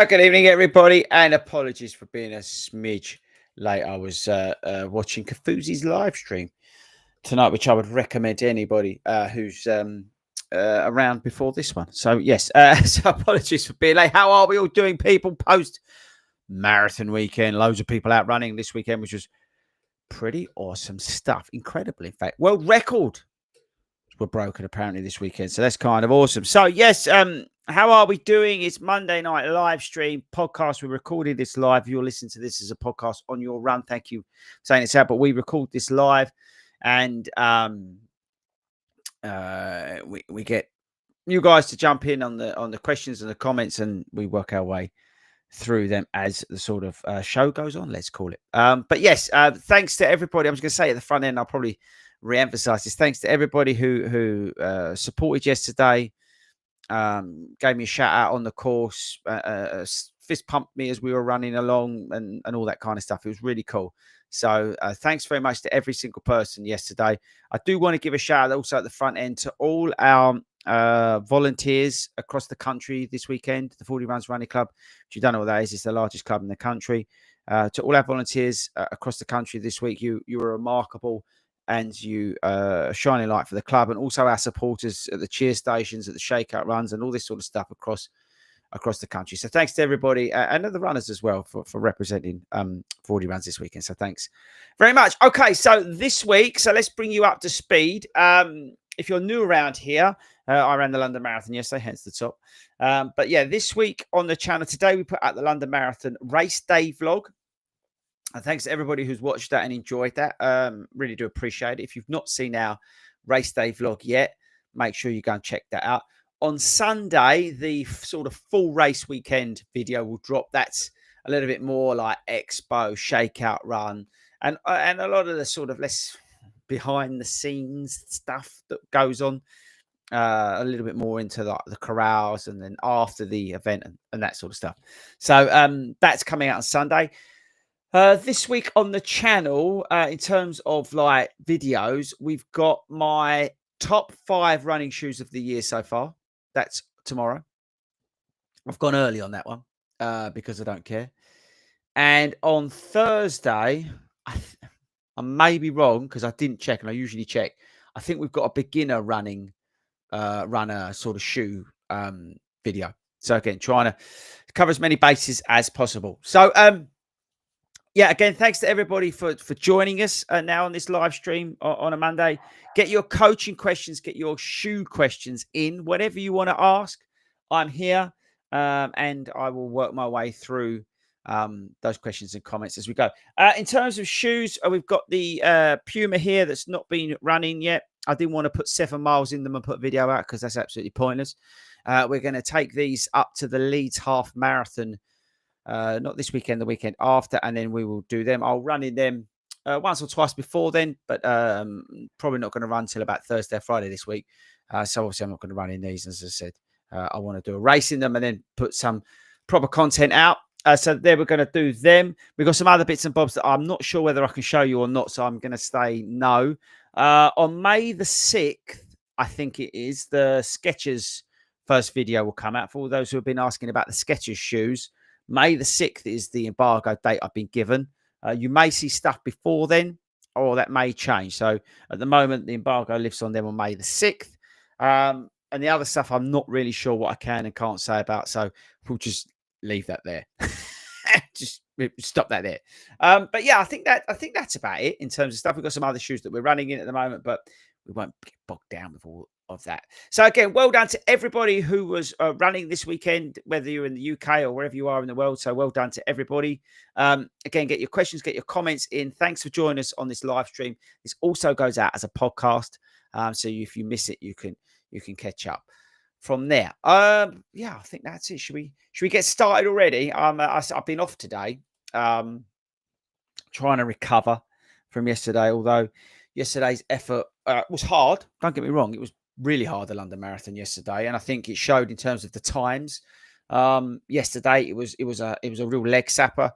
Good evening, everybody, and apologies for being a smidge late. I was watching Kafuzi's live stream tonight, which I would recommend to anybody who's around before this one. So, yes, so apologies for being late. How are we all doing, people? Post marathon weekend, loads of people out running this weekend, which was pretty awesome stuff. Incredible, in fact. World record were broken apparently this weekend, so that's kind of awesome. So, yes, how are we doing? It's Monday night live stream podcast. We recorded this live. You'll listen to this as a podcast on your run. Thank you for saying it's out, but we record this live, and we get you guys to jump in on the questions and the comments, and we work our way through them as the sort of show goes on, let's call it. But yes, thanks to everybody. I was going to say at the front end, I'll probably re-emphasize this. Thanks to everybody who supported yesterday. Gave me a shout out on the course, fist pumped me as we were running along, and all that kind of stuff. It was really cool. So thanks very much to every single person yesterday. I do want to give a shout out also at the front end to all our volunteers across the country this weekend. The 40 Runs Running Club, if you don't know what that is, it's the largest club in the country. To all our volunteers across the country this week, you were remarkable. And you shining light for the club, and also our supporters at the cheer stations, at the shakeout runs, and all this sort of stuff across the country. So thanks to everybody and the runners as well for representing 40 Runs this weekend. So thanks very much. Okay, so this week, so let's bring you up to speed. If you're new around here, I ran the London Marathon yesterday, hence the top. But yeah, this week on the channel today, we put out the London Marathon race day vlog. And thanks to everybody who's watched that and enjoyed that. Really do appreciate it. If you've not seen our race day vlog yet, make sure you go and check that out. On Sunday, the sort of full race weekend video will drop. That's a little bit more like expo, shakeout run, and a lot of the sort of less behind the scenes stuff that goes on. A little bit more into the corrals and then after the event and that sort of stuff. So that's coming out on Sunday. This week on the channel, in terms of like videos, we've got my top 5 running shoes of the year so far. That's tomorrow. I've gone early on that one because I don't care. And on Thursday, I may be wrong because I didn't check, and I usually check. I think we've got a beginner runner sort of shoe video. So again, trying to cover as many bases as possible. So yeah, again, thanks to everybody for joining us now on this live stream on a Monday. Get your coaching questions, get your shoe questions in, whatever you want to ask. I'm here, and I will work my way through those questions and comments as we go. In terms of shoes, we've got the Puma here that's not been running yet. I didn't want to put 7 miles in them and put video out because that's absolutely pointless. We're going to take these up to the Leeds Half Marathon. Not this weekend, the weekend after, and then we will do them. I'll run in them once or twice before then, but probably not going to run till about Thursday or Friday this week. So obviously I'm not going to run in these. As I said, I want to do a race in them and then put some proper content out. So there we're going to do them. We've got some other bits and bobs that I'm not sure whether I can show you or not, so I'm going to say no. On May the 6th, I think it is, the Skechers first video will come out. For all those who have been asking about the Skechers shoes, May the 6th is the embargo date I've been given. You may see stuff before then, or that may change. So at the moment, the embargo lifts on them on May the 6th. And the other stuff, I'm not really sure what I can and can't say about. So we'll just leave that there. Just stop that there. But yeah, I think that's about it in terms of stuff. We've got some other shoes that we're running in at the moment, but we won't get bogged down with all of that. So again, well done to everybody who was running this weekend, whether you're in the UK or wherever you are in the world. So well done to everybody. Again, get your questions, get your comments in. Thanks for joining us on this live stream. This also goes out as a podcast. So if you miss it, you can catch up from there. Yeah, I think that's it. Should we get started already? I've been off today, trying to recover from yesterday, although yesterday's effort was hard. Don't get me wrong. It was really hard, the London Marathon yesterday. And I think it showed in terms of the times. Yesterday, it was a real leg sapper.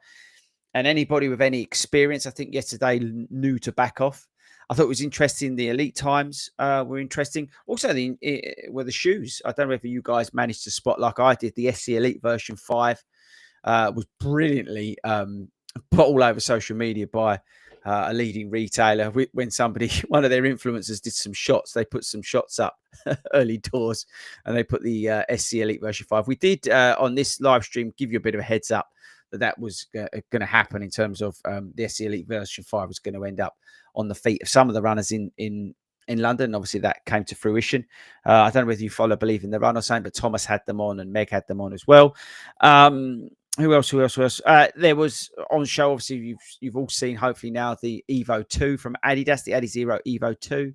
And anybody with any experience, I think yesterday knew to back off. I thought it was interesting. The elite times were interesting. Also, were the shoes. I don't know if you guys managed to spot, like I did, the SC Elite version 5 was brilliantly put all over social media by a leading retailer. When somebody, one of their influencers, did some shots, they put some shots up early doors, and they put the SC Elite version 5. We did on this live stream give you a bit of a heads up that was going to happen in terms of the SC Elite version 5 was going to end up on the feet of some of the runners in London. Obviously, that came to fruition. I don't know whether you follow Believe in the Run or something, but Thomas had them on and Meg had them on as well. Who else? There was on show. Obviously, you've all seen. Hopefully now the Evo 2 from Adidas, the Adizero Evo 2.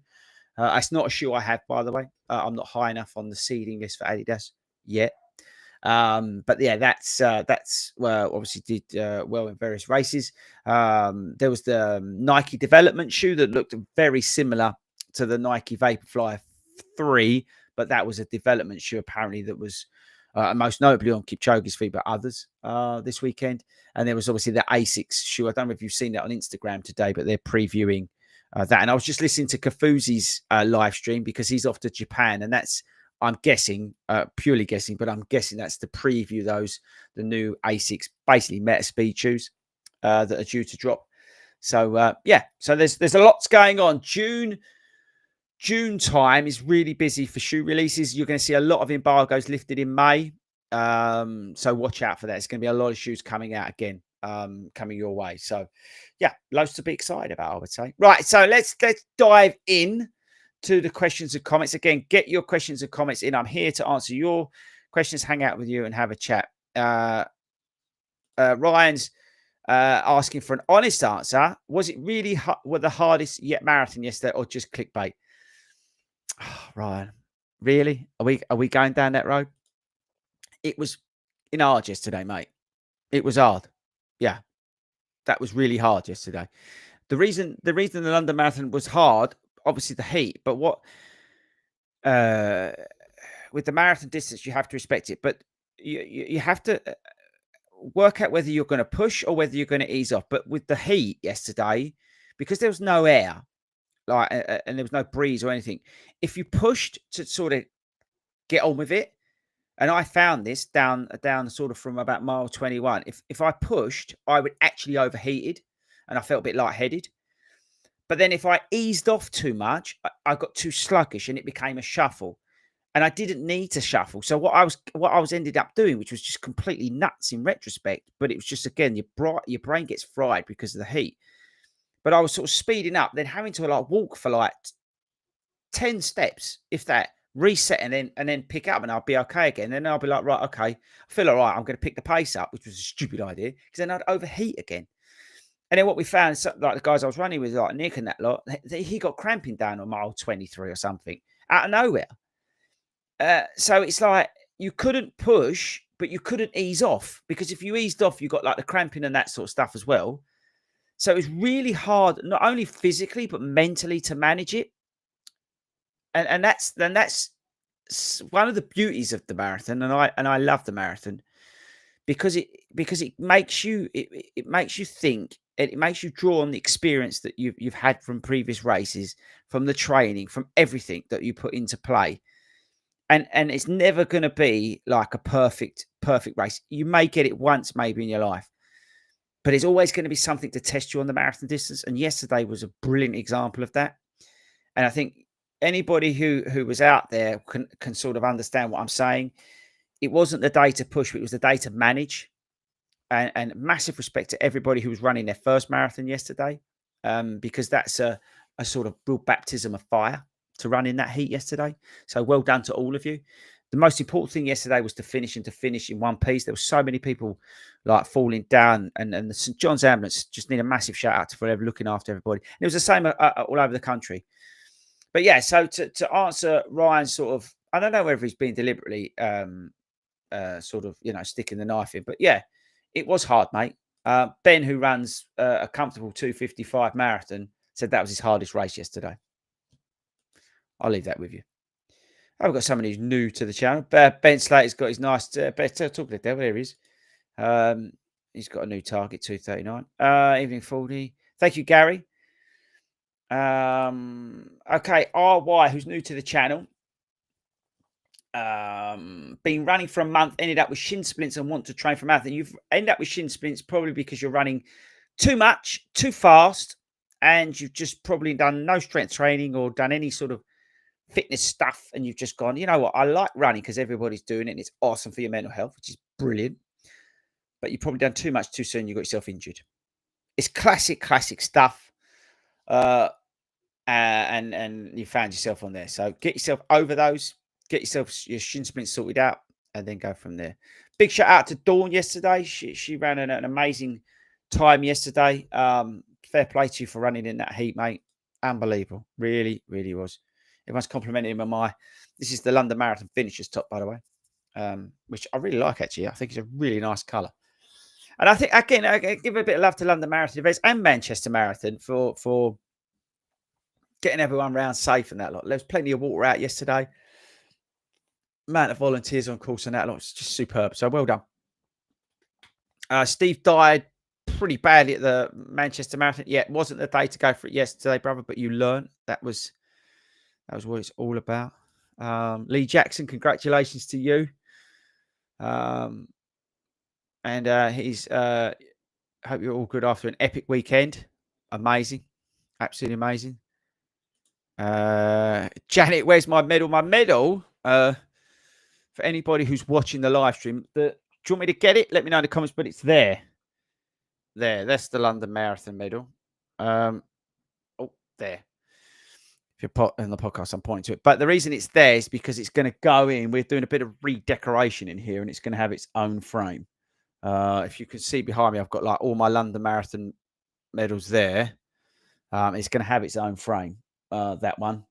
It's not a shoe I have, by the way. I'm not high enough on the seeding list for Adidas yet. But yeah, that's well, obviously did well in various races. There was the Nike development shoe that looked very similar to the Nike Vaporfly 3, but that was a development shoe apparently that was most notably on Kipchoge's feet, but others this weekend. And there was obviously the Asics shoe. I don't know if you've seen that on Instagram today, but they're previewing that. And I was just listening to Kafuzi's live stream because he's off to Japan, and that's, I'm guessing, purely guessing, but I'm guessing that's to preview the new Asics, basically Meta Speed shoes that are due to drop. So yeah, so there's a lot going on. June time is really busy for shoe releases. You're going to see a lot of embargoes lifted in May. So watch out for that. It's going to be a lot of shoes coming out again, coming your way. So yeah, loads to be excited about, I would say. Right, so let's dive in to the questions and comments. Again, get your questions and comments in. I'm here to answer your questions, hang out with you and have a chat. Ryan's asking for an honest answer. Was it really the hardest yet marathon yesterday, or just clickbait? Oh, Ryan, really? Are we going down that road? It was hard yesterday, mate. It was hard. Yeah, that was really hard yesterday. The reason the London Marathon was hard, obviously the heat, but what with the marathon distance, you have to respect it, but you have to work out whether you're going to push or whether you're going to ease off. But with the heat yesterday, because there was no air, and there was no breeze or anything, if you pushed to sort of get on with it, and I found this down sort of from about mile 21, if I pushed, I would actually overheated, and I felt a bit lightheaded. But then if I eased off too much, I got too sluggish and it became a shuffle. And I didn't need to shuffle. So what I was ended up doing, which was just completely nuts in retrospect, but it was just, again, your brain gets fried because of the heat. But I was sort of speeding up, then having to walk for 10 steps, if that, reset and then pick up, and I'll be okay again. Then I'll be like, right, okay, I feel all right. I'm going to pick the pace up, which was a stupid idea because then I'd overheat again. And then what we found, like the guys I was running with, like Nick and that lot, he got cramping down on mile 23 or something out of nowhere. So it's like you couldn't push, but you couldn't ease off, because if you eased off, you got the cramping and that sort of stuff as well. So it's really hard, not only physically but mentally, to manage it. And that's one of the beauties of the marathon, and I love the marathon because it makes you it makes you think. It makes you draw on the experience that you've had from previous races, from the training, from everything that you put into play. And it's never going to be like a perfect race. You may get it once maybe in your life, but it's always going to be something to test you on the marathon distance. And yesterday was a brilliant example of that. And I think anybody who was out there can sort of understand what I'm saying. It wasn't the day to push, but it was the day to manage. And massive respect to everybody who was running their first marathon yesterday, because that's a sort of real baptism of fire to run in that heat yesterday. So well done to all of you. The most important thing yesterday was to finish in one piece. There were so many people falling down, and the St. John's Ambulance just need a massive shout out for looking after everybody. And it was the same all over the country. But yeah, so to answer Ryan's sort of, I don't know whether he's been deliberately sort of, sticking the knife in, but yeah, it was hard, mate. Ben, who runs a comfortable 2:55 marathon, said that was his hardest race yesterday. I'll leave that with you. I've got somebody who's new to the channel. Ben Slater's got his nice... talk to the devil. There he is. He's got a new target, 2:39. Evening 40. Thank you, Gary. Okay, RY, who's new to the channel. been running for a month, ended up with shin splints and want to train for a marathon. You've ended up with shin splints probably because you're running too much, too fast, and you've just probably done no strength training or done any sort of fitness stuff. And you've just gone, you know what? I like running because everybody's doing it and it's awesome for your mental health, which is brilliant. But you've probably done too much too soon. You got yourself injured. It's classic stuff. And you found yourself on there. So get yourself over those, get yourself your shin splints sorted out, and then go from there. Big shout out to Dawn yesterday. She ran an amazing time yesterday. Fair play to you for running in that heat, mate. Unbelievable. Really, really was. Everyone's complimenting him on my. This is the London Marathon finisher's top, by the way, which I really like, actually. I think it's a really nice colour. And I think, again, I give a bit of love to London Marathon events and Manchester Marathon for getting everyone round safe and that lot. There was plenty of water out yesterday. Amount of volunteers on course and that lot. It's just superb. So well done. Steve died pretty badly at the Manchester Marathon. Yeah, it wasn't the day to go for it yesterday, brother, but you learned. That was what it's all about. Lee Jackson, congratulations to you. And he's hope you're all good after an epic weekend. Amazing. Absolutely amazing. Janet, where's my medal? My medal, for anybody who's watching the live stream, do you want me to get it? Let me know in the comments, but it's there. That's the London Marathon medal. There. If you're in the podcast, I'm pointing to it. But the reason it's there is because it's going to go in. We're doing a bit of redecoration in here, and it's going to have its own frame. If you can see behind me, I've got like all my London Marathon medals there. It's going to have its own frame. That one,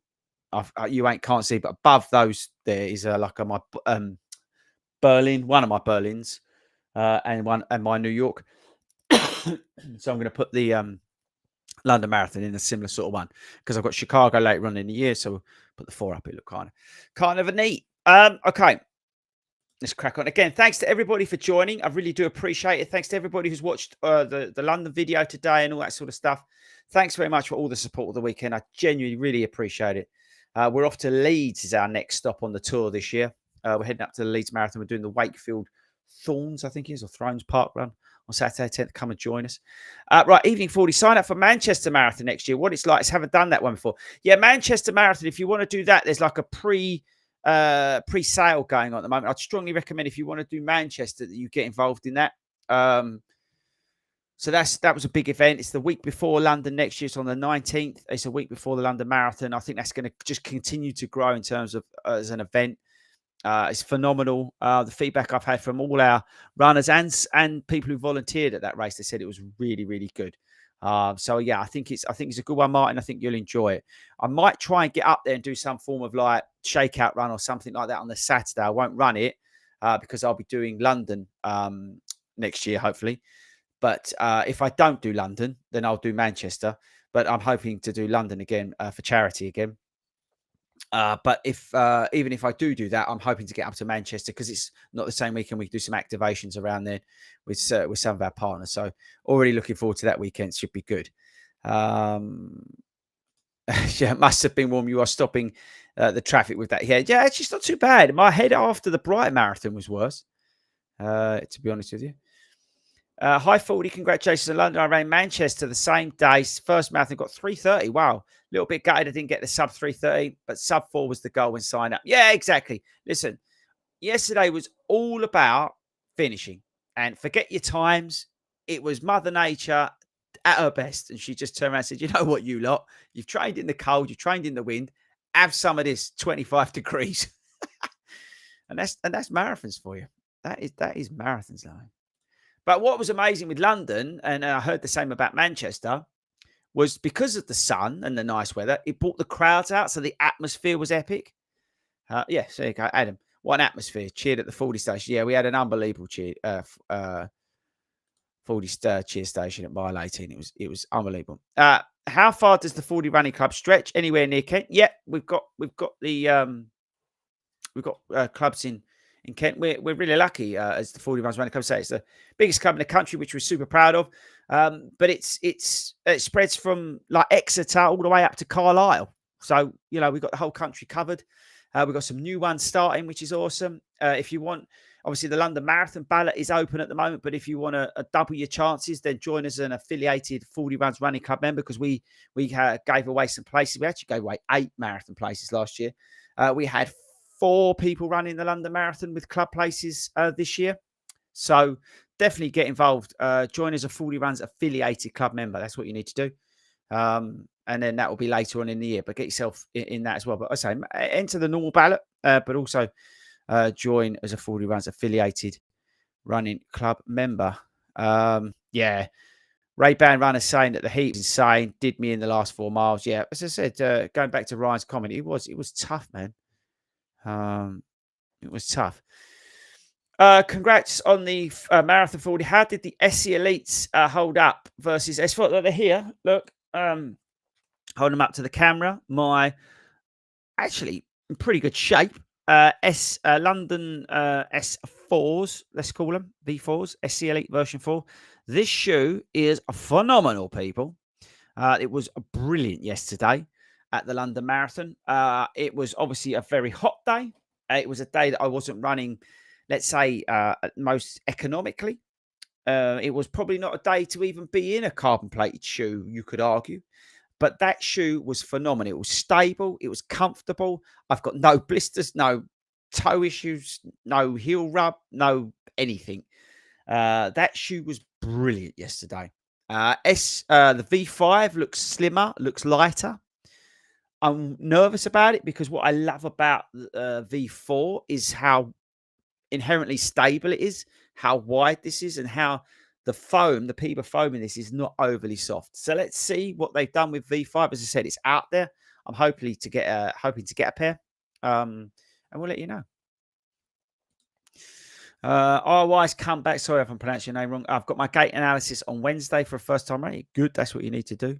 you can't see, but above those there is like my Berlin, one of my Berlins, and my New York. So I'm going to put the London Marathon in a similar sort of one because I've got Chicago later on in the year, so we'll put the 4 up. It look kind of a neat. Okay, let's crack on. Again, thanks to everybody for joining. I really do appreciate it. Thanks to everybody who's watched the London video today and all that sort of stuff. Thanks very much for all the support of the weekend. I genuinely really appreciate it. We're off to Leeds is our next stop on the tour this year. We're heading up to the Leeds Marathon. We're doing the Wakefield Thorns, I think it is, or Thrones Park Run on Saturday 10th. Come and join us. Right, evening 40. Sign up for Manchester Marathon next year. What it's like is haven't done that one before. Yeah, Manchester Marathon. If you want to do that, there's like a pre-sale going on at the moment. I'd strongly recommend if you want to do Manchester that you get involved in that. So that was a big event. It's the week before London next year. It's on the 19th. It's a week before the London Marathon. I think that's going to just continue to grow in terms of as an event. It's phenomenal. The feedback I've had from all our runners and people who volunteered at that race, they said it was really, really good. So yeah, I think it's a good one, Martin. I think you'll enjoy it. I might try and get up there and do some form of like shakeout run or something like that on the Saturday. I won't run it because I'll be doing London next year, hopefully. But if I don't do London, then I'll do Manchester. But I'm hoping to do London again for charity again. But even if I do that, I'm hoping to get up to Manchester because it's not the same weekend. We can do some activations around there with some of our partners. So already looking forward to that weekend. Should be good. Yeah, it must have been warm. You are stopping the traffic with that. Yeah, it's just not too bad. My head after the Brighton Marathon was worse, to be honest with you. Hi, 40. Congratulations on London. I ran Manchester the same day. First marathon got 3:30. Wow. A little bit gutted I didn't get the sub 3:30, but sub 4 was the goal when signed up. Yeah, exactly. Listen, yesterday was all about finishing and forget your times. It was Mother Nature at her best. And she just turned around and said, you know what, you lot, you've trained in the cold, you've trained in the wind. Have some of this 25 degrees. and that's marathons for you. That is marathons, though. But what was amazing with London, and I heard the same about Manchester, was because of the sun and the nice weather, it brought the crowds out. So the atmosphere was epic. Yeah, so there you go, Adam. What an atmosphere. Cheered at the 40 station. Yeah, we had an unbelievable cheer. 40 cheer station at mile 18. It was unbelievable. How far does the 40 running club stretch? Anywhere near Kent? Yeah, we've got the clubs in Kent. We're really lucky as the 40 Runs Running Club say. It's the biggest club in the country, which we're super proud of. But it spreads from like Exeter all the way up to Carlisle. So, we've got the whole country covered. We've got some new ones starting, which is awesome. If you want, obviously, the London Marathon ballot is open at the moment, but if you want to double your chances, then join us as an affiliated 40 Runs Running Club member, because we gave away some places. We actually gave away 8 marathon places last year. We had 4 people running the London Marathon with club places this year. So definitely get involved. Join as a 40 Runs affiliated club member. That's what you need to do. And then that will be later on in the year, but get yourself in that as well. But I say enter the normal ballot, but also join as a 40 Runs affiliated running club member. Yeah. Ray-Ban Runner saying that the heat is insane, did me in the last 4 miles. Yeah, as I said, going back to Ryan's comment, it was tough, man. It was tough. Congrats on the Marathon 40. How did the SC Elites hold up versus S4? They're here. Look, hold them up to the camera. Actually in pretty good shape. London S4s, let's call them V4s, SC Elite version 4. This shoe is phenomenal, people. It was brilliant yesterday at the London Marathon. It was obviously a very hot day. It was a day that I wasn't running, let's say, most economically. It was probably not a day to even be in a carbon-plated shoe, you could argue. But that shoe was phenomenal. It was stable. It was comfortable. I've got no blisters, no toe issues, no heel rub, no anything. That shoe was brilliant yesterday. The V5 looks slimmer, looks lighter. I'm nervous about it because what I love about V4 is how inherently stable it is, how wide this is, and how the foam, the Peba foam in this is not overly soft. So let's see what they've done with V5. As I said, it's out there. I'm hoping to get a pair, and we'll let you know. RY's come back. Sorry if I'm pronouncing your name wrong. I've got my gait analysis on Wednesday for a first time running. Good. That's what you need to do.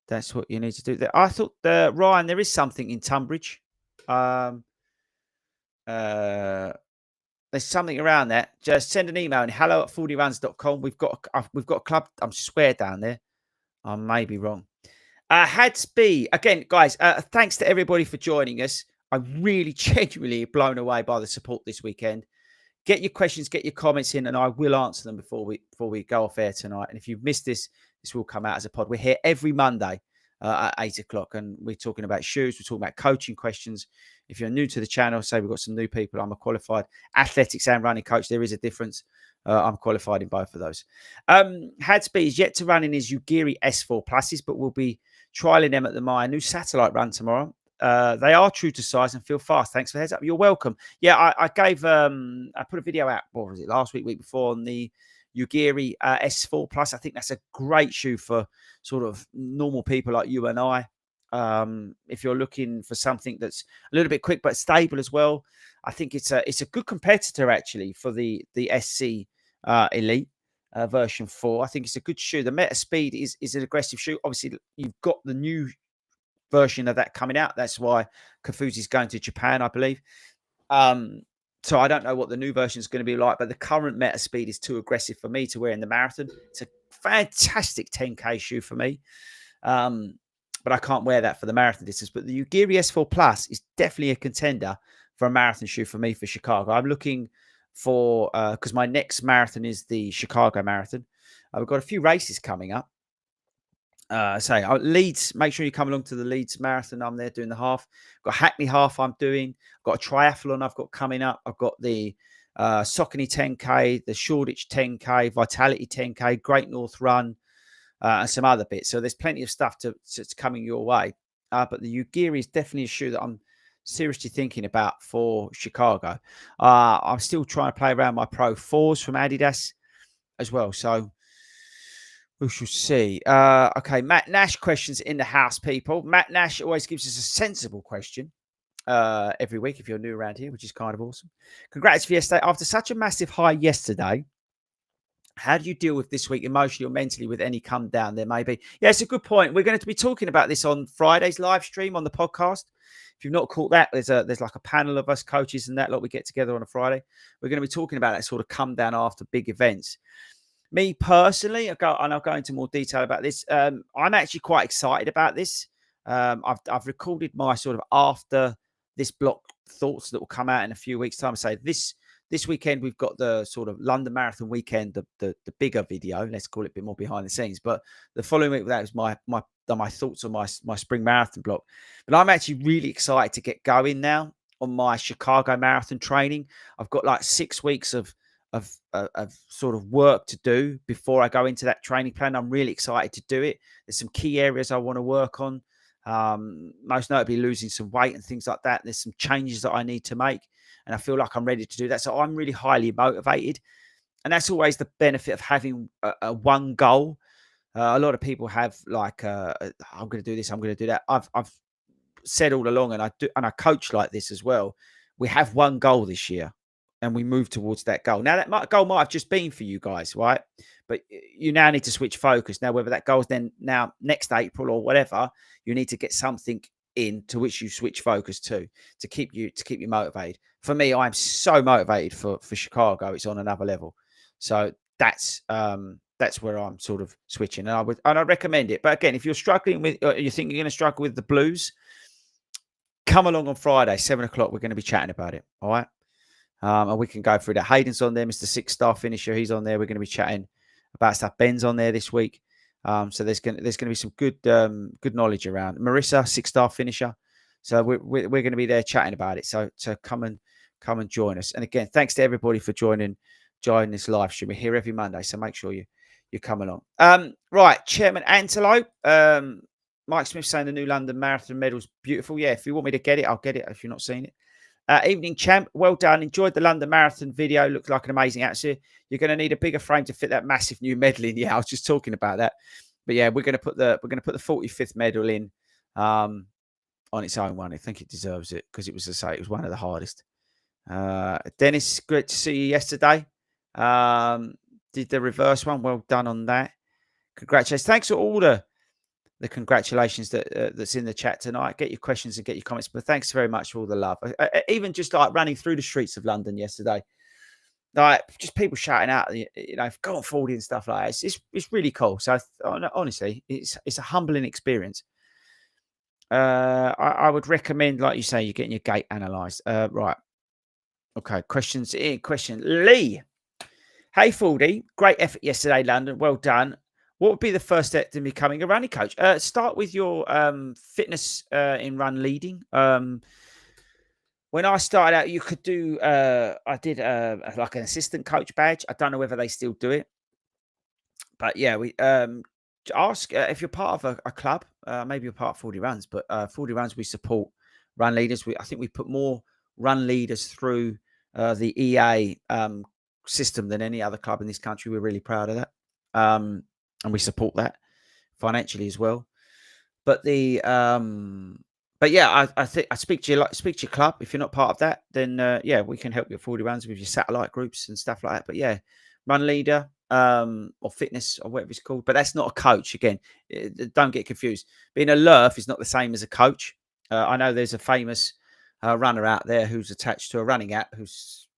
That's what you need to do. I thought, Ryan, there is something in Tunbridge. There's something around that. Just send an email and hello@fordyruns.com. We've got a club. I'm swear down there. I may be wrong. Hadsby again, guys. Thanks to everybody for joining us. I'm really genuinely blown away by the support this weekend. Get your questions, get your comments in, and I will answer them before we go off air tonight. And if you've missed this will come out as a pod. We're here every Monday at 8:00, and we're talking about shoes. We're talking about coaching questions. If you're new to the channel, say we've got some new people. I'm a qualified athletics and running coach. There is a difference. I'm qualified in both of those. Hadsby is yet to run in his Ugiri S4 Pluses, but we'll be trialing them at my new satellite run tomorrow. They are true to size and feel fast. Thanks for the heads up. You're welcome. Yeah, I put a video out, what was it, last week before, on the Ugiri S4 Plus. I think that's a great shoe for sort of normal people like you and I. If you're looking for something that's a little bit quick but stable as well, I think it's a good competitor actually for the SC Elite version 4. I think it's a good shoe. The Meta Speed is an aggressive shoe. Obviously, you've got the new version of that coming out. That's why Kafuzi's going to Japan, I believe. So I don't know what the new version is going to be like, but the current Meta Speed is too aggressive for me to wear in the marathon. It's a fantastic 10K shoe for me. But I can't wear that for the marathon distance. But the Ugiri S4 Plus is definitely a contender for a marathon shoe for me for Chicago. I'm looking for, because my next marathon is the Chicago Marathon. We've got a few races coming up. Leeds, make sure you come along to the Leeds Marathon. I'm there doing the half. Got Hackney half I'm doing. Got a triathlon I've got coming up. I've got the Saucony 10K, the Shoreditch 10K, Vitality 10K, Great North Run, and some other bits. So there's plenty of stuff that's coming your way. But the Ugiri is definitely a shoe that I'm seriously thinking about for Chicago. I'm still trying to play around my Pro 4s from Adidas as well. So we shall see. Okay, Matt Nash questions in the house, people. Matt Nash always gives us a sensible question every week if you're new around here, which is kind of awesome. Congrats for yesterday. After such a massive high yesterday, how do you deal with this week emotionally or mentally with any come down there may be? Yeah, it's a good point. We're going to be talking about this on Friday's live stream on the podcast. If you've not caught that, there's like a panel of us coaches and that lot we get together on a Friday. We're going to be talking about that sort of come down after big events. Me personally, I'll go into more detail about this. I'm actually quite excited about this. I've recorded my sort of after this block thoughts that will come out in a few weeks' time. Say this weekend we've got the sort of London Marathon weekend, the bigger video. Let's call it a bit more behind the scenes. But the following week, that was my thoughts on my spring marathon block. But I'm actually really excited to get going now on my Chicago marathon training. I've got like 6 weeks of sort of work to do before I go into that training plan. I'm really excited to do it. There's some key areas I want to work on. Most notably losing some weight and things like that. There's some changes that I need to make, and I feel like I'm ready to do that. So I'm really highly motivated, and that's always the benefit of having a one goal. A lot of people have like, I'm going to do this, I'm going to do that. I've said all along, and I coach like this as well. We have one goal this year, and we move towards that goal. Now, goal might have just been for you guys, right? But you now need to switch focus. Now, whether that goal is then now next April or whatever, you need to get something in to which you switch focus to keep you motivated. For me, I'm so motivated for Chicago. It's on another level. So that's where I'm sort of switching, and I recommend it. But again, if you're struggling with, you think you're going to struggle with the blues, come along on Friday, 7:00. We're going to be chatting about it. All right. And we can go through that. Hayden's on there, Mr. 6-star finisher. He's on there. We're going to be chatting about stuff. Ben's on there this week. So there's going to be some good knowledge around. Marissa, 6-star finisher. So we're going to be there chatting about it. So come and join us. And again, thanks to everybody for joining this live stream. We're here every Monday, so make sure you come along. Right, Chairman Antelope. Mike Smith saying the new London Marathon medal's beautiful. Yeah, if you want me to get it, I'll get it if you've not seen it. Evening champ, well done. Enjoyed the London Marathon video. Looked like an amazing atmosphere. You're going to need a bigger frame to fit that massive new medal in. Yeah, I was just talking about that. But yeah, we're going to put the 45th medal in on its own one. I think it deserves it because it was one of the hardest. Dennis, great to see you yesterday. Did the reverse one. Well done on that. Congratulations. Thanks for all the congratulations that's in the chat tonight. Get your questions and get your comments. But thanks very much for all the love. Even just like running through the streets of London yesterday, like just people shouting out, go on FORDY and stuff like that. It's really cool. So honestly, it's a humbling experience. I would recommend, like you say, you're getting your gait analysed. Right. Okay. Questions in. Question. Lee. Hey, FORDY. Great effort yesterday, London. Well done. What would be the first step to becoming a running coach? Start with your fitness in run leading. When I started out, you could do, I did like an assistant coach badge. I don't know whether they still do it. But yeah, we ask if you're part of a club, maybe you're part of FORDY Runs, but FORDY Runs, we support run leaders. I think we put more run leaders through the EA system than any other club in this country. We're really proud of that. And we support that financially as well. But but yeah, I think I speak to your club. If you're not part of that, then yeah, we can help you at FORDY Runs with your satellite groups and stuff like that. But yeah, run leader or fitness or whatever it's called. But that's not a coach. Again, don't get confused. Being a LERF is not the same as a coach. I know there's a famous runner out there who's attached to a running app who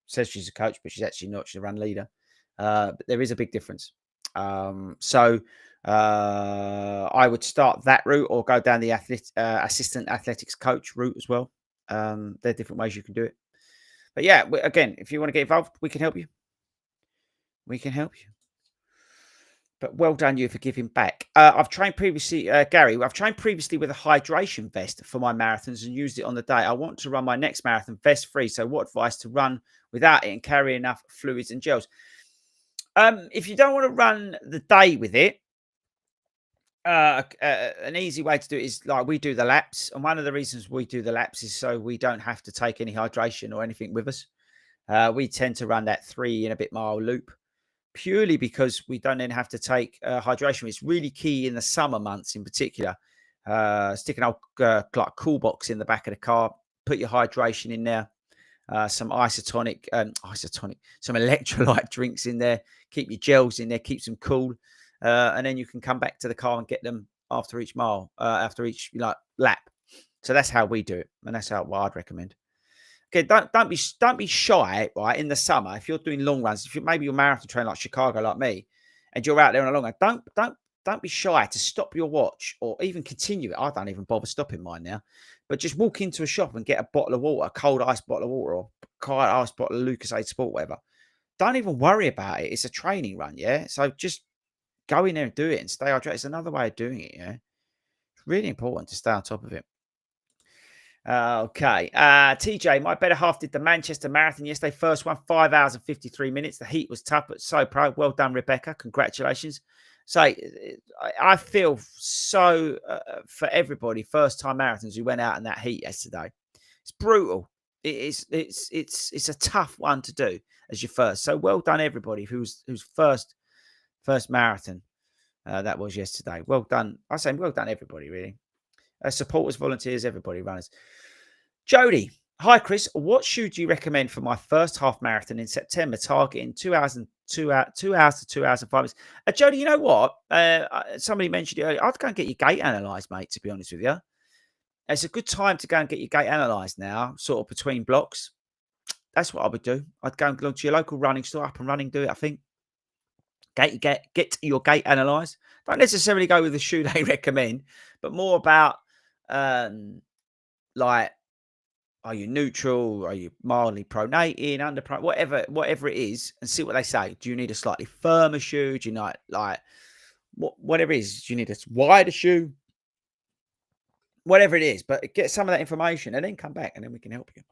says she's a coach, but she's actually not. She's a run leader. But there is a big difference. So I would start that route or go down the assistant athletics coach route as well. There are different ways you can do it. But yeah, again, if you want to get involved, we can help you. We can help you. But well done you for giving back. I've trained previously, Gary, I've trained previously with a hydration vest for my marathons and used it on the day. I want to run my next marathon vest free. So what advice to run without it and carry enough fluids and gels? If you don't want to run the day with it, an easy way to do it is like we do the laps. And one of the reasons we do the laps is so we don't have to take any hydration or anything with us. We tend to run that 3 and a bit mile loop purely because we don't then have to take hydration. It's really key in the summer months in particular. Stick an old like cool box in the back of the car, put your hydration in there. Some isotonic, some electrolyte drinks in there, keep your gels in there, keeps them cool. And then you can come back to the car and get them after each mile, after each lap. So that's how we do it. And that's what I'd recommend. Okay. Don't be shy, right? In the summer, if you're doing long runs, maybe you're marathon training like Chicago, like me, and you're out there on a long run, don't don't be shy to stop your watch or even continue it. I don't even bother stopping mine now, but just walk into a shop and get a bottle of water, a cold ice bottle of water, or cold ice bottle of Lucasade Sport, whatever. Don't even worry about it. It's a training run, yeah. So just go in there and do it and stay hydrated. It's another way of doing it, yeah. It's really important to stay on top of it. Okay. TJ, my better half did the Manchester Marathon yesterday. First one, 5 hours and 53 minutes. The heat was tough, but so proud. Well done, Rebecca. Congratulations. So I feel so for everybody, first time marathons who went out in that heat yesterday. It's brutal. It's a tough one to do as your first. So well done, everybody who's first marathon that was yesterday. Well done. I say well done, everybody, really. Supporters, volunteers, everybody, runners. Jody, hi Chris. What shoe do you recommend for my first half marathon in September, targeting 2 hours and 2 hours to 2 hours and 5 minutes? Jody, you know what? Somebody mentioned it earlier. I'd go and get your gait analysed, mate. To be honest with you, it's a good time to go and get your gait analysed now, sort of between blocks. That's what I would do. I'd go and go to your local running store, Up and Running, do it. I think. Get your gait analysed. Don't necessarily go with the shoe they recommend, but more about like, are you neutral? Are you mildly pronating, under whatever it is, and see what they say. Do you need a slightly firmer shoe? Do you not like whatever it is? Do you need a wider shoe? Whatever it is, but get some of that information and then come back and then we can help you.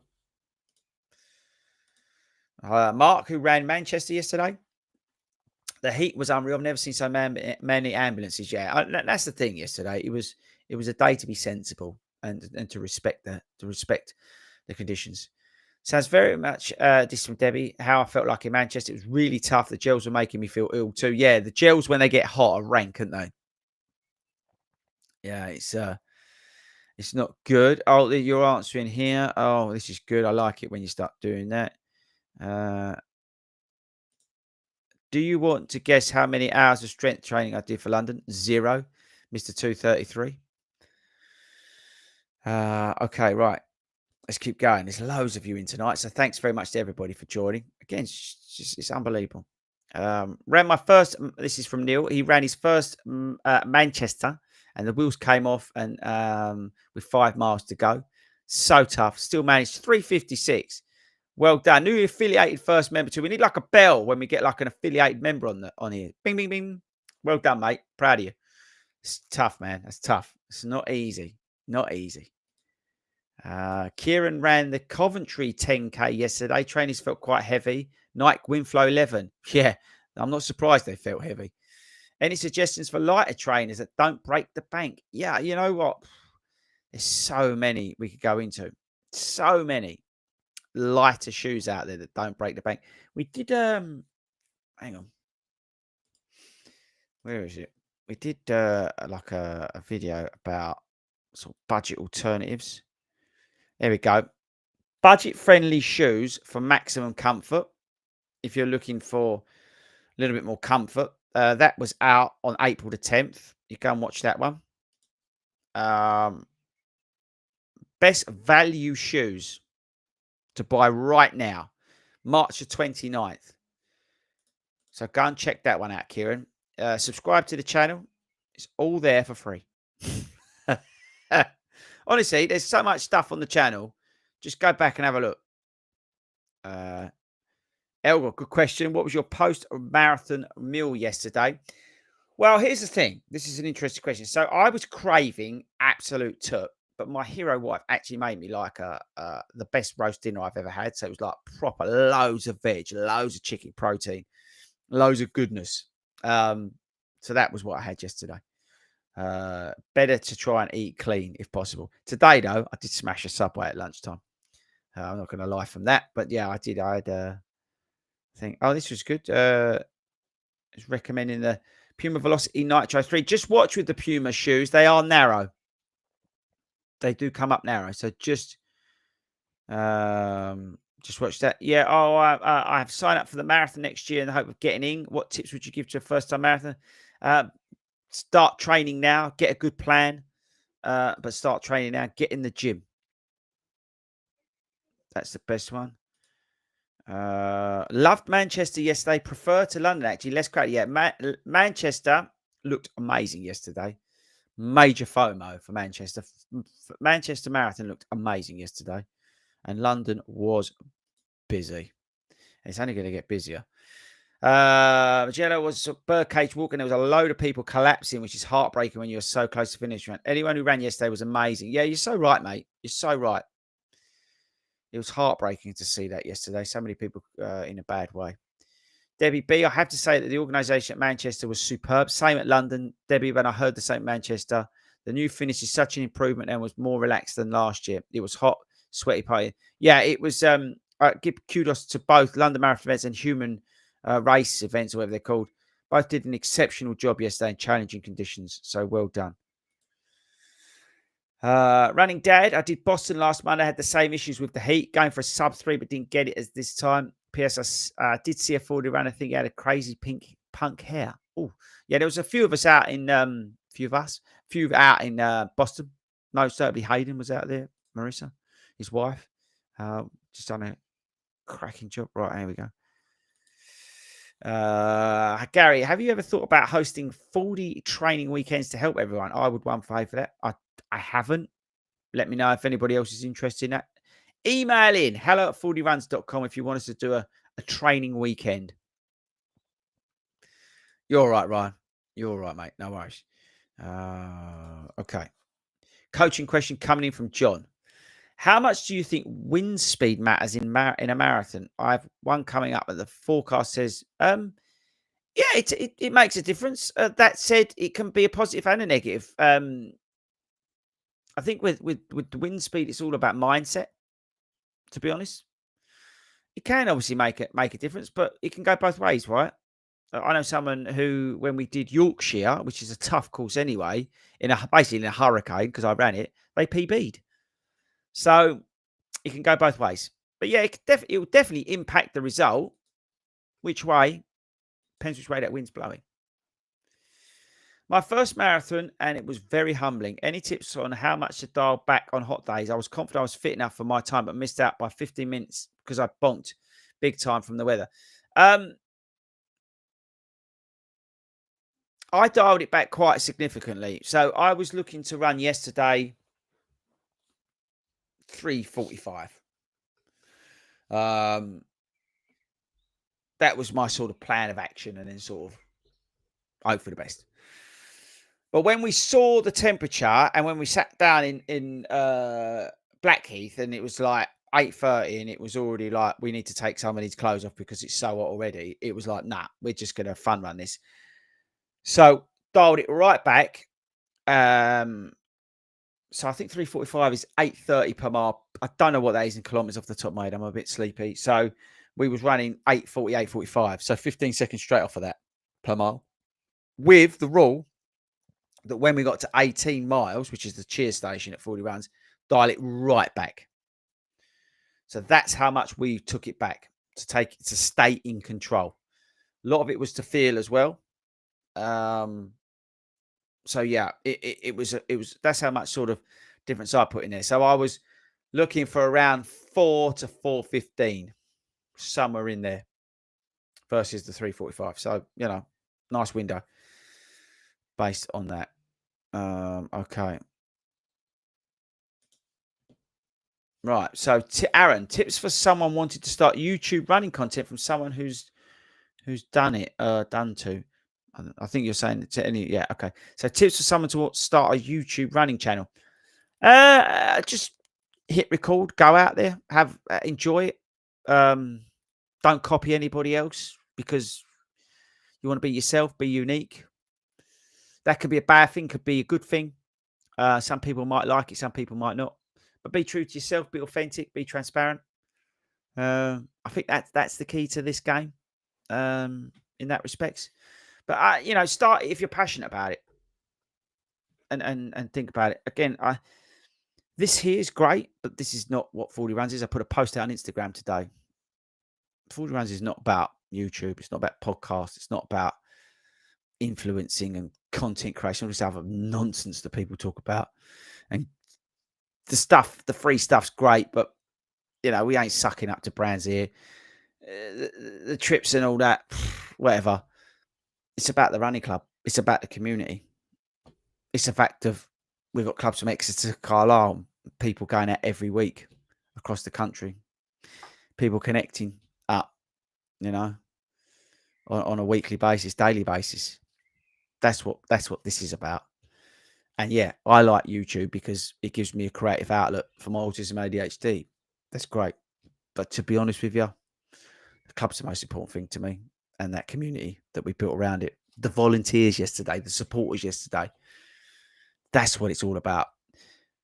Mark, who ran Manchester yesterday, the heat was unreal. I've never seen so many ambulances yet. That's the thing. Yesterday, it was a day to be sensible and to respect the conditions. Sounds very much this from Debbie. How I felt like in Manchester, it was really tough. The gels were making me feel ill too. Yeah, the gels when they get hot are rank, aren't they? Yeah, it's not good. Oh, you're answering here. Oh, this is good. I like it when you start doing that. Do you want to guess how many hours of strength training I did for London? 0, Mr. 233. Okay, right. Let's keep going. There's loads of you in tonight, so thanks very much to everybody for joining. Again, it's unbelievable. Ran my first. This is from Neil. He ran his first Manchester, and the wheels came off, and with 5 miles to go, so tough. Still managed 3:56. Well done. New affiliated first member too. We need like a bell when we get like an affiliated member on here. Bing, bing, bing. Well done, mate. Proud of you. It's tough, man. That's tough. It's not easy. Not easy. Kieran ran the Coventry 10K yesterday. Trainers felt quite heavy. Nike Winflow 11. Yeah, I'm not surprised they felt heavy. Any suggestions for lighter trainers that don't break the bank? Yeah, you know what? There's so many we could go into. So many lighter shoes out there that don't break the bank. We did hang on. Where is it? We did like a video about sort of budget alternatives. There we go. Budget friendly shoes for maximum comfort. If you're looking for a little bit more comfort, that was out on April the 10th. You go and watch that one. Best value shoes to buy right now, March the 29th. So go and check that one out, Kieran. Subscribe to the channel. It's all there for free. Honestly, there's so much stuff on the channel. Just go back and have a look. Elga, good question. What was your post-marathon meal yesterday? Well, here's the thing. This is an interesting question. So I was craving absolute took, but my hero wife actually made me like the best roast dinner I've ever had. So it was like proper loads of veg, loads of chicken protein, loads of goodness. So that was what I had yesterday. Better to try and eat clean if possible. Today, though, I did smash a Subway at lunchtime. I'm not going to lie from that, but yeah, I did. I had think. Oh, this was good. It's recommending the Puma Velocity Nitro 3. Just watch with the Puma shoes. They are narrow. They do come up narrow. So just watch that. Yeah. Oh, I have signed up for the marathon next year in the hope of getting in. What tips would you give to a first-time marathon? Start training now. Get a good plan. But start training now. Get in the gym. That's the best one. Loved Manchester yesterday. Prefer to London, actually. Less crowded. Yeah, Manchester looked amazing yesterday. Major FOMO for Manchester. Manchester Marathon looked amazing yesterday, and London was busy. It's only going to get busier. Jello was a birdcage walk, and there was a load of people collapsing, which is heartbreaking when you're so close to finish. Anyone who ran yesterday was amazing. Yeah, you're so right, mate. You're so right. It was heartbreaking to see that yesterday. So many people in a bad way. Debbie B, I have to say that the organisation at Manchester was superb. Same at London. Debbie, when I heard the same at Manchester, the new finish is such an improvement and was more relaxed than last year. It was hot, sweaty party. Yeah, it was. I give kudos to both London Marathon events and human race events, or whatever they're called. Both did an exceptional job yesterday in challenging conditions. So well done. Running Dad, I did Boston last month. I had the same issues with the heat, going for a sub 3, but didn't get it as this time. P.S. I did see a 40 run. I think he had a crazy pink punk hair. Oh, yeah, there was a few of us out in Boston. Most certainly Hayden was out there. Marissa, his wife, just done a cracking job. Right, here we go. Gary, have you ever thought about hosting 40 training weekends to help everyone? I would one for that. I haven't. Let me know if anybody else is interested in that. Email in hello@fordyruns.com if you want us to do a training weekend. You're all right, Ryan. You're all right, mate. No worries. Okay. Coaching question coming in from John. How much do you think wind speed matters in a marathon? I have one coming up, but the forecast says, yeah, it makes a difference. That said, it can be a positive and a negative. I think with the wind speed, it's all about mindset. To be honest, it can obviously make a difference, but it can go both ways, right? I know someone who, when we did Yorkshire, which is a tough course anyway, basically in a hurricane because I ran it, they PB'd. So it can go both ways. But yeah, it will definitely impact the result. Which way? Depends which way that wind's blowing. My first marathon, and it was very humbling. Any tips on how much to dial back on hot days? I was confident I was fit enough for my time, but missed out by 15 minutes because I bonked big time from the weather. I dialed it back quite significantly. So I was looking to run yesterday 3:45. That was my sort of plan of action, and then sort of hope for the best. But when we saw the temperature and when we sat down in Blackheath, and it was like 8:30, and it was already like, we need to take some of these clothes off because it's so hot already. It was like, nah, we're just going to fun run this. So dialed it right back. So I think 3:45 is 8:30 per mile. I don't know what that is in kilometers off the top of my head. I'm a bit sleepy. So we was running 8:40, 8:45. So 15 seconds straight off of that per mile. With the rule that when we got to 18 miles, which is the cheer station at 40 runs, dial it right back. So that's how much we took it back to stay in control. A lot of it was to feel as well. So yeah, it was that's how much sort of difference I put in there. So I was looking for around 4 to 4:15, somewhere in there, versus the 3:45. So nice window based on that. Okay. Right. So Aaron, tips for someone wanting to start YouTube running content from someone who's done it, done to. I think you're saying to any, yeah, okay. So tips for someone to start a YouTube running channel. Just hit record, go out there, have enjoy it. Don't copy anybody else because you want to be yourself, be unique. That could be a bad thing, could be a good thing. Some people might like it, some people might not. But be true to yourself, be authentic, be transparent. I think that's the key to this game in that respect. But start if you're passionate about it, and think about it. Again, this here is great, but this is not what 40 Runs is. I put a post out on Instagram today. 40 Runs is not about YouTube. It's not about podcasts. It's not about influencing and content creation. All this other nonsense that people talk about. And the free stuff's great, but we ain't sucking up to brands here. The trips and all that, whatever. It's about the running club. It's about the community. It's the fact of we've got clubs from Exeter to Carlisle, people going out every week across the country, people connecting up, you know, on a weekly basis, daily basis. That's what this is about. And yeah, I like YouTube because it gives me a creative outlet for my autism ADHD. That's great. But to be honest with you, the club's the most important thing to me, and that community that we built around it. The volunteers yesterday, the supporters yesterday. That's what it's all about.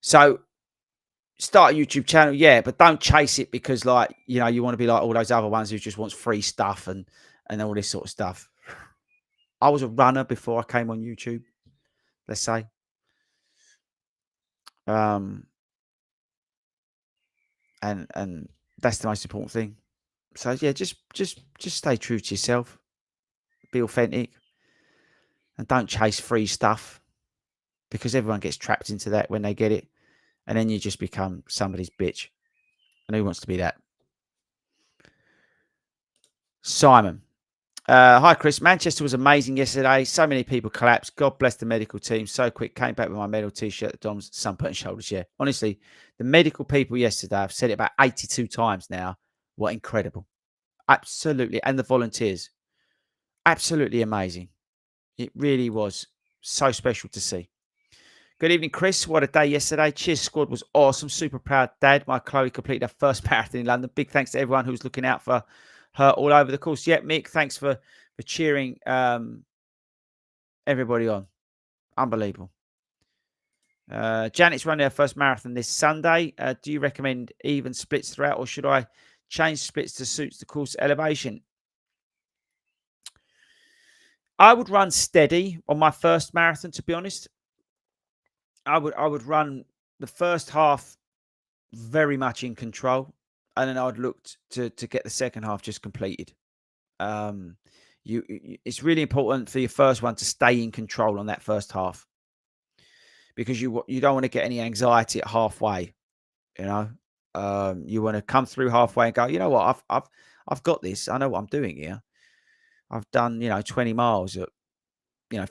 So start a YouTube channel, yeah, but don't chase it because, like, you know, you want to be like all those other ones who just wants free stuff and all this sort of stuff. I was a runner before I came on YouTube, let's say. And that's the most important thing. So yeah, just stay true to yourself, be authentic, and don't chase free stuff because everyone gets trapped into that when they get it, and then you just become somebody's bitch. And who wants to be that? Simon. Hi, Chris. Manchester was amazing yesterday. So many people collapsed. God bless the medical team. So quick. Came back with my medal T-shirt, the Dom's sunburnt shoulders. Yeah. Honestly, the medical people yesterday, I've said it about 82 times now, were incredible. Absolutely. And the volunteers. Absolutely amazing. It really was so special to see. Good evening, Chris. What a day yesterday. Cheers, squad was awesome. Super proud, Dad. My Chloe completed her first marathon in London. Big thanks to everyone who's looking out for her all over the course. Yeah, Mick, thanks for cheering everybody on. Unbelievable. Janet's running her first marathon this Sunday. Do you recommend even splits throughout, or should I change splits to suit the course elevation? I would run steady on my first marathon, to be honest. I would run the first half very much in control, and then I would look to get the second half just completed. It's really important for your first one to stay in control on that first half because you don't want to get any anxiety at halfway. You know, you want to come through halfway and go, you know what, I've got this. I know what I'm doing here. I've done 20 miles at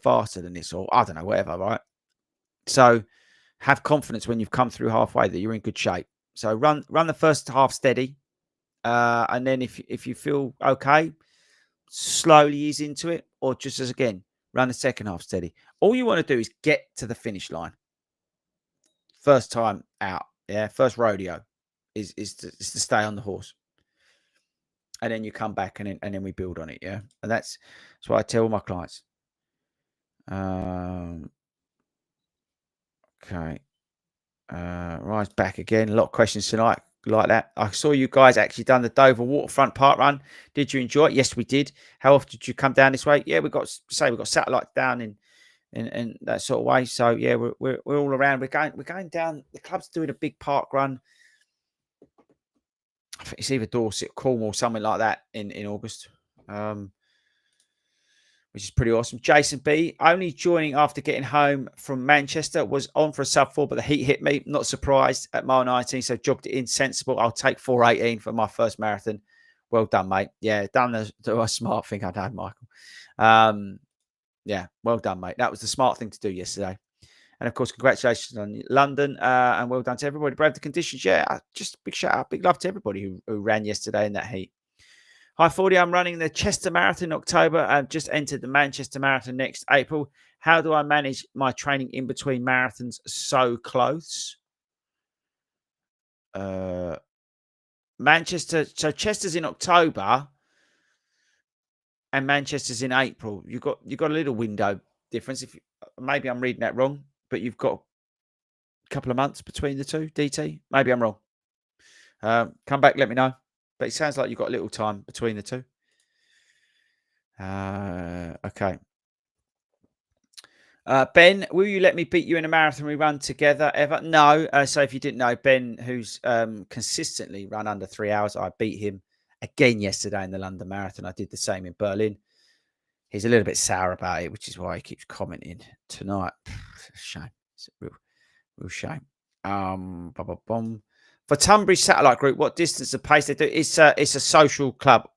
faster than this, or I don't know, whatever, right? So have confidence when you've come through halfway that you're in good shape. So run the first half steady, and then if you feel okay, slowly ease into it, or just as again run the second half steady. All you want to do is get to the finish line. First time out, yeah. First rodeo is to stay on the horse, and then you come back and then we build on it, yeah. And that's what I tell all my clients. Okay. Rise back again. A lot of questions tonight like that. I saw you guys actually done the Dover Waterfront Park Run. Did you enjoy it? Yes, we did. How often did you come down this way? Yeah, we got satellites down in that sort of way. So yeah, we're all around. We're going down. The club's doing a big park run. I think it's either Dorset, Cornwall, something like that in August. Which is pretty awesome. Jason B, only joining after getting home from Manchester, was on for a sub 4, but the heat hit me. Not surprised at mile 19, so jogged it in. Sensible. I'll take 4:18 for my first marathon. Well done, mate. Yeah, done the smart thing I'd had, Michael. Yeah, well done, mate. That was the smart thing to do yesterday. And of course, congratulations on London, and well done to everybody. Brave the conditions. Yeah, just big shout out, big love to everybody who ran yesterday in that heat. Hi, 40. I'm running the Chester Marathon in October. I've just entered the Manchester Marathon next April. How do I manage my training in between marathons so close? Manchester. So Chester's in October and Manchester's in April. You've got a little window difference. Maybe I'm reading that wrong, but you've got a couple of months between the two, DT. Maybe I'm wrong. Come back, let me know. But it sounds like you've got a little time between the two. Okay. Ben, will you let me beat you in a marathon we run together ever? No. So if you didn't know, Ben, who's consistently run under 3 hours, I beat him again yesterday in the London Marathon. I did the same in Berlin. He's a little bit sour about it, which is why he keeps commenting tonight. It's a shame. It's a real shame. For Tunbridge Satellite Group, what distance and pace they do? It's a social club,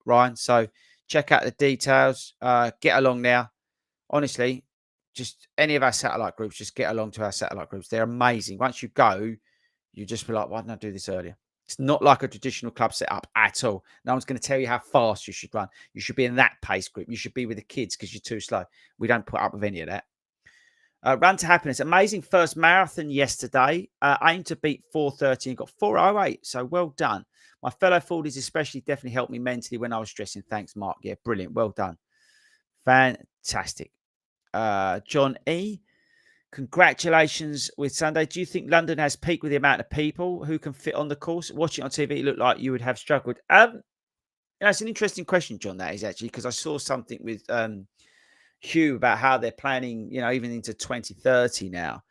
Ryan. So check out the details. Get along now honestly, just any of our satellite groups, just get along to our satellite groups. They're amazing. Once you go, you just be like, why didn't I do this earlier? It's not like a traditional club setup at all. No one's going to tell you how fast you should run. You should be in that pace group. You should be with the kids because you're too slow. We don't put up with any of that. Run to Happiness. Amazing first marathon yesterday. Aimed to beat 4:30 and got 4:08. So well done. My fellow Fordies especially definitely helped me mentally when I was stressing. Thanks, Mark. Yeah, brilliant. Well done. Fantastic. John E. Congratulations with Sunday. Do you think London has peaked with the amount of people who can fit on the course? Watching it on TV, it looked like you would have struggled. It's an interesting question, John, that is actually, because I saw something with Hugh about how they're planning, even into 2030 now.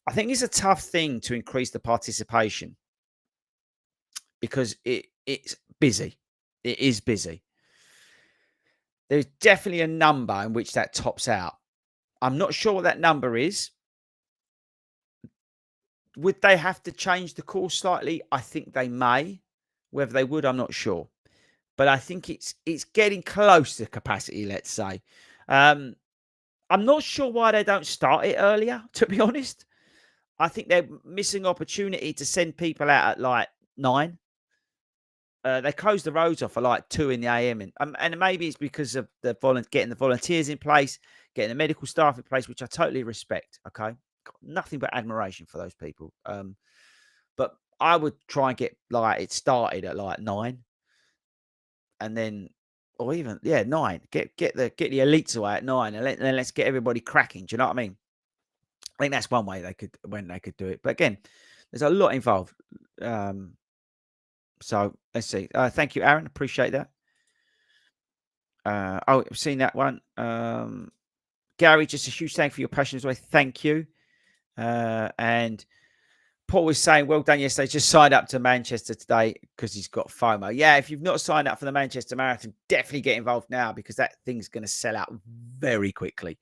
I think it's a tough thing to increase the participation because it's busy. It is busy. There's definitely a number in which that tops out. I'm not sure what that number is. Would they have to change the course slightly? I think they may. Whether they would, I'm not sure. But I think it's getting close to capacity, let's say. I'm not sure why they don't start it earlier, to be honest. I think they're missing opportunity to send people out at like 9. They close the roads off at like 2 in the AM. And maybe it's because of getting the volunteers in place, getting the medical staff in place, which I totally respect. Okay. Got nothing but admiration for those people. But I would try and get it started at like 9. And then, or even, 9. Get the elites away at 9 and then let's get everybody cracking. Do you know what I mean? I think that's one way they could do it. But again, there's a lot involved. So let's see. Thank you, Aaron. Appreciate that. I've seen that one. Gary, just a huge thank you for your passion as well. Thank you. And Paul was saying, well done yesterday. Just signed up to Manchester today because he's got FOMO. Yeah, if you've not signed up for the Manchester Marathon, definitely get involved now because that thing's going to sell out very quickly.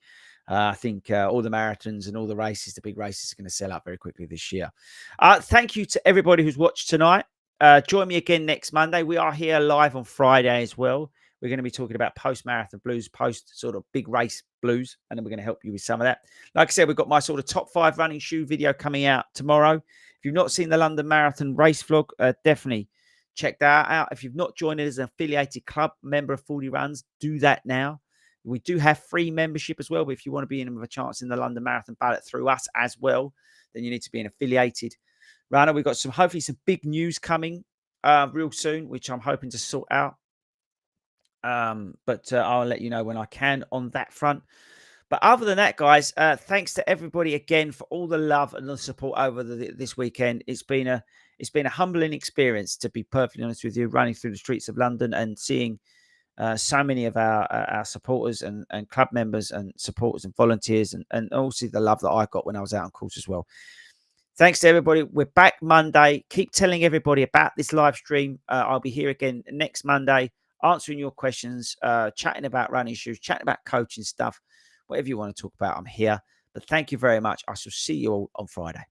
I think all the marathons and all the races, the big races, are going to sell out very quickly this year. Thank you to everybody who's watched tonight. Join me again next Monday. We are here live on Friday as well. We're going to be talking about post-marathon blues, post sort of big race blues, and then we're going to help you with some of that. Like I said, we've got my sort of top 5 running shoe video coming out tomorrow. If you've not seen the London Marathon race vlog, definitely check that out. If you've not joined it as an affiliated club member of 40 Runs, do that now. We do have free membership as well, but if you want to be in with a chance in the London Marathon ballot through us as well, then you need to be an affiliated runner. We've got hopefully some big news coming real soon, which I'm hoping to sort out. But I'll let you know when I can on that front. But other than that, guys, thanks to everybody again for all the love and the support over this weekend. It's been a humbling experience, to be perfectly honest with you, running through the streets of London and seeing so many of our supporters and club members and supporters and volunteers and also the love that I got when I was out on course as well. Thanks to everybody. We're back Monday. Keep telling everybody about this live stream. I'll be here again next Monday, answering your questions, chatting about running shoes, chatting about coaching stuff, whatever you want to talk about. I'm here. But thank you very much. I shall see you all on Friday.